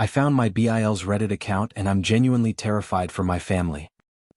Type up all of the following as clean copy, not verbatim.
I found my BIL's Reddit account and I'm genuinely terrified for my family.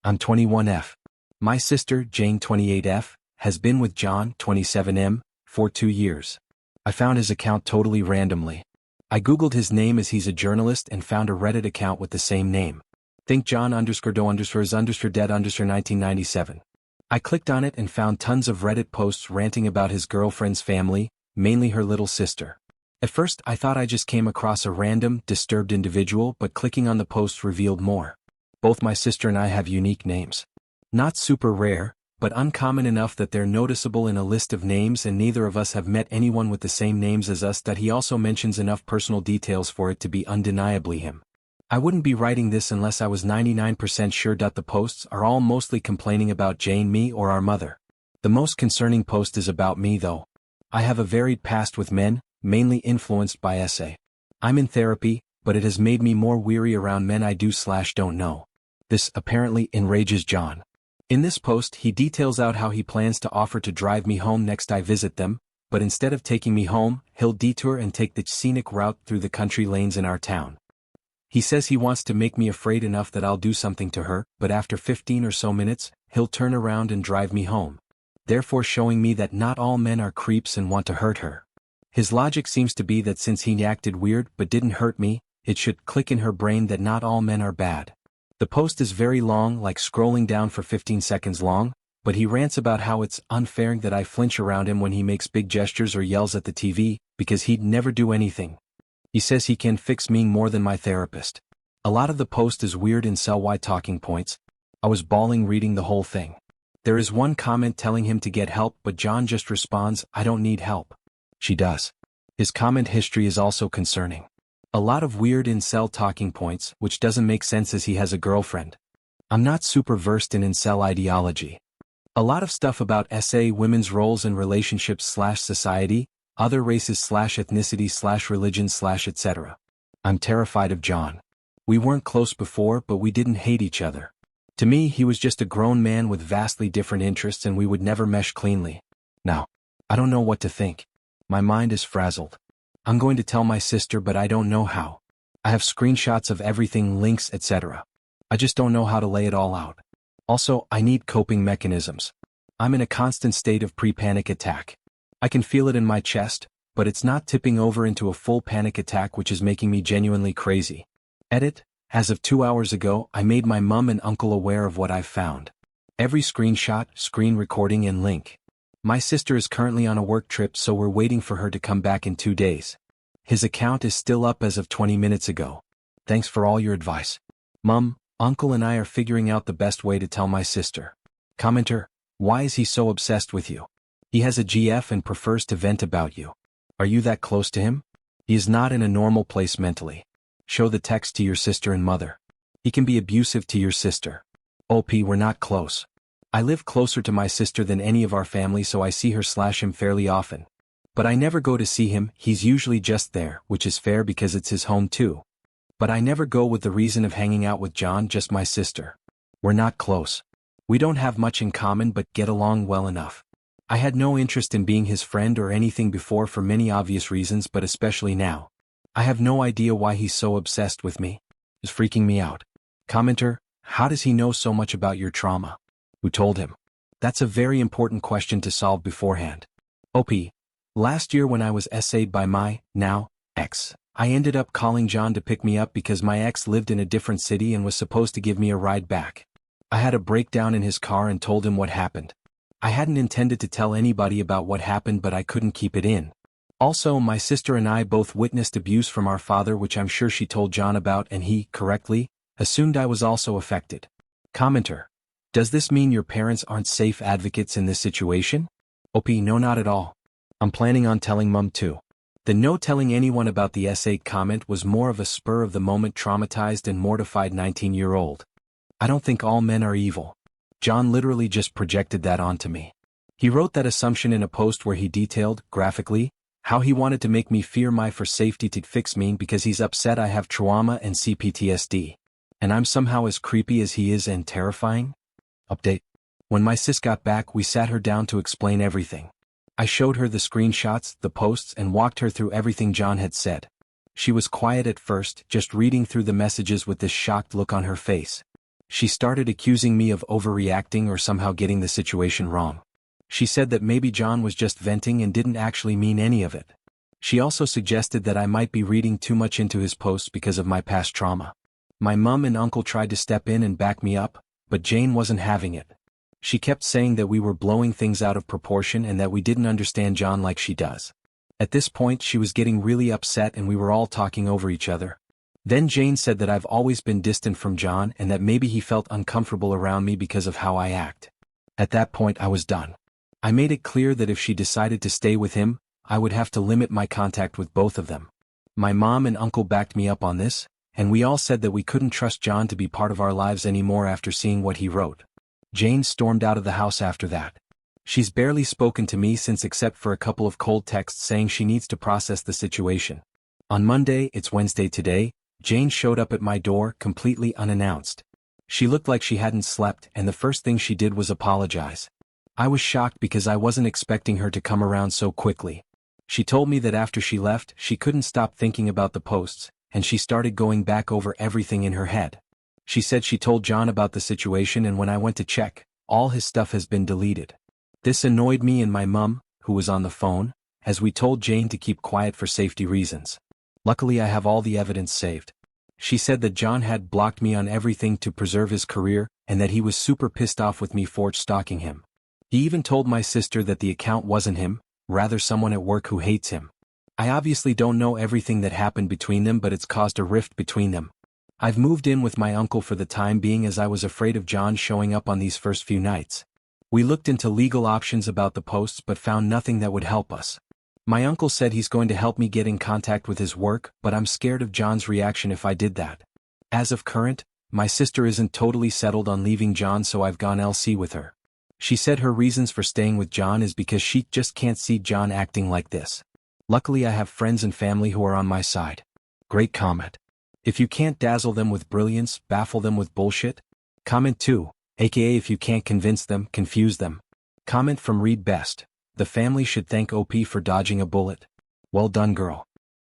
I'm 21F. My sister, Jane 28F, has been with John 27M for 2 years. I found his account totally randomly. I googled his name as he's a journalist and found a Reddit account with the same name. Think John_Doe_is_dead_1997. I clicked on it and found tons of Reddit posts ranting about his girlfriend's family, mainly her little sister. At first I thought I just came across a random, disturbed individual, but clicking on the posts revealed more. Both my sister and I have unique names. Not super rare, but uncommon enough that they're noticeable in a list of names, and neither of us have met anyone with the same names as us that he also mentions enough personal details for it to be undeniably him. I wouldn't be writing this unless I was 99% sure. The posts are all mostly complaining about Jane, me, or our mother. The most concerning post is about me though. I have a varied past with men, mainly influenced by SA. I'm in therapy, but it has made me more weary around men I do/don't know. This apparently enrages John. In this post he details out how he plans to offer to drive me home next I visit them, but instead of taking me home, he'll detour and take the scenic route through the country lanes in our town. He says he wants to make me afraid enough that I'll do something to her, but after 15 or so minutes, he'll turn around and drive me home. Therefore showing me that not all men are creeps and want to hurt her. His logic seems to be that since he acted weird but didn't hurt me, it should click in her brain that not all men are bad. The post is very long, like scrolling down for 15 seconds long, but he rants about how it's unfair that I flinch around him when he makes big gestures or yells at the TV, because he'd never do anything. He says he can fix me more than my therapist. A lot of the post is weird incel-wide talking points. I was bawling reading the whole thing. There is one comment telling him to get help, but John just responds, "I don't need help." She does. His comment history is also concerning. A lot of weird incel talking points, which doesn't make sense as he has a girlfriend. I'm not super versed in incel ideology. A lot of stuff about SA women's roles in relationships/society, other races/ethnicity/religion/etc. I'm terrified of John. We weren't close before, but we didn't hate each other. To me he was just a grown man with vastly different interests and we would never mesh cleanly. Now, I don't know what to think. My mind is frazzled. I'm going to tell my sister, but I don't know how. I have screenshots of everything, links, etc. I just don't know how to lay it all out. Also, I need coping mechanisms. I'm in a constant state of pre-panic attack. I can feel it in my chest, but it's not tipping over into a full panic attack, which is making me genuinely crazy. Edit: as of 2 hours ago, I made my mum and uncle aware of what I've found. Every screenshot, screen recording, and link. My sister is currently on a work trip, so we're waiting for her to come back in 2 days. His account is still up as of 20 minutes ago. Thanks for all your advice. Mum, uncle and I are figuring out the best way to tell my sister. Commenter: why is he so obsessed with you? He has a GF and prefers to vent about you. Are you that close to him? He is not in a normal place mentally. Show the text to your sister and mother. He can be abusive to your sister. OP, we're not close. I live closer to my sister than any of our family, so I see her/him fairly often. But I never go to see him, he's usually just there, which is fair because it's his home too. But I never go with the reason of hanging out with John, just my sister. We're not close. We don't have much in common but get along well enough. I had no interest in being his friend or anything before for many obvious reasons, but especially now. I have no idea why he's so obsessed with me. It's freaking me out. Commenter: how does he know so much about your trauma? Who told him? That's a very important question to solve beforehand. OP: last year when I was SA'd by my, now, ex, I ended up calling John to pick me up because my ex lived in a different city and was supposed to give me a ride back. I had a breakdown in his car and told him what happened. I hadn't intended to tell anybody about what happened, but I couldn't keep it in. Also, my sister and I both witnessed abuse from our father, which I'm sure she told John about, and he, correctly, assumed I was also affected. Commenter: does this mean your parents aren't safe advocates in this situation? OP: no, not at all. I'm planning on telling Mum too. The no telling anyone about the SA comment was more of a spur-of-the-moment traumatized and mortified 19-year-old. I don't think all men are evil. John literally just projected that onto me. He wrote that assumption in a post where he detailed, graphically, how he wanted to make me fear my for safety to fix me because he's upset I have trauma and CPTSD. And I'm somehow as creepy as he is and terrifying? Update: when my sis got back, we sat her down to explain everything. I showed her the screenshots, the posts, and walked her through everything John had said. She was quiet at first, just reading through the messages with this shocked look on her face. She started accusing me of overreacting or somehow getting the situation wrong. She said that maybe John was just venting and didn't actually mean any of it. She also suggested that I might be reading too much into his posts because of my past trauma. My mum and uncle tried to step in and back me up, but Jane wasn't having it. She kept saying that we were blowing things out of proportion and that we didn't understand John like she does. At this point she was getting really upset and we were all talking over each other. Then Jane said that I've always been distant from John and that maybe he felt uncomfortable around me because of how I act. At that point I was done. I made it clear that if she decided to stay with him, I would have to limit my contact with both of them. My mom and uncle backed me up on this, and we all said that we couldn't trust John to be part of our lives anymore after seeing what he wrote. Jane stormed out of the house after that. She's barely spoken to me since except for a couple of cold texts saying she needs to process the situation. On Monday, it's Wednesday today, Jane showed up at my door completely unannounced. She looked like she hadn't slept and the first thing she did was apologize. I was shocked because I wasn't expecting her to come around so quickly. She told me that after she left, she couldn't stop thinking about the posts, and she started going back over everything in her head. She said she told John about the situation and when I went to check, all his stuff has been deleted. This annoyed me and my mum, who was on the phone, as we told Jane to keep quiet for safety reasons. Luckily I have all the evidence saved. She said that John had blocked me on everything to preserve his career and that he was super pissed off with me for stalking him. He even told my sister that the account wasn't him, rather someone at work who hates him. I obviously don't know everything that happened between them, but it's caused a rift between them. I've moved in with my uncle for the time being as I was afraid of John showing up on these first few nights. We looked into legal options about the posts but found nothing that would help us. My uncle said he's going to help me get in contact with his work, but I'm scared of John's reaction if I did that. As of current, my sister isn't totally settled on leaving John, so I've gone LC with her. She said her reasons for staying with John is because she just can't see John acting like this. Luckily I have friends and family who are on my side. Great comment. If you can't dazzle them with brilliance, baffle them with bullshit? Comment 2, aka if you can't convince them, confuse them. Comment from Read Best. The family should thank OP for dodging a bullet. Well done, girl.